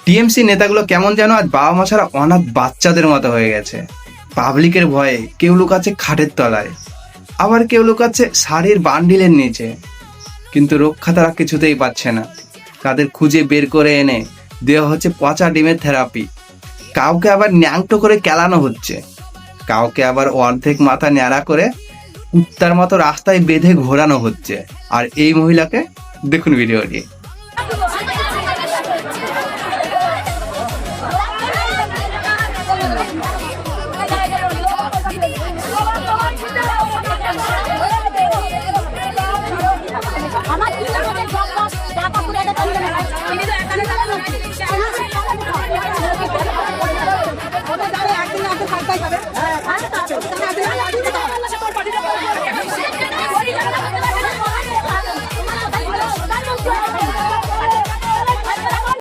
TMC নেতাগুলো কেমন যেন আজ বাবা মা ছাড়া অনাথ বাচ্চাদের মতো হয়ে গেছে। পাবলিকের ভয়ে কেউ লুকাচ্ছে খাটের তলায়, আবার কেউ লুকাচ্ছে শাড়ির বান্ডিলের নিচে। কিন্তু রক্ষা তারা কিছুতেই পাচ্ছে না। তাদের খুঁজে বের করে এনে দেওয়া হচ্ছে পচা ডিমের থেরাপি। কাউকে আবার ন্যাংটো করে কেলানো হচ্ছে, কাউকে আবার অর্ধেক মাথা ন্যাড়া করে কুত্তার মতো রাস্তায় বেঁধে ঘোরানো হচ্ছে। আর এই মহিলাকে দেখুন ভিডিওটি। আমার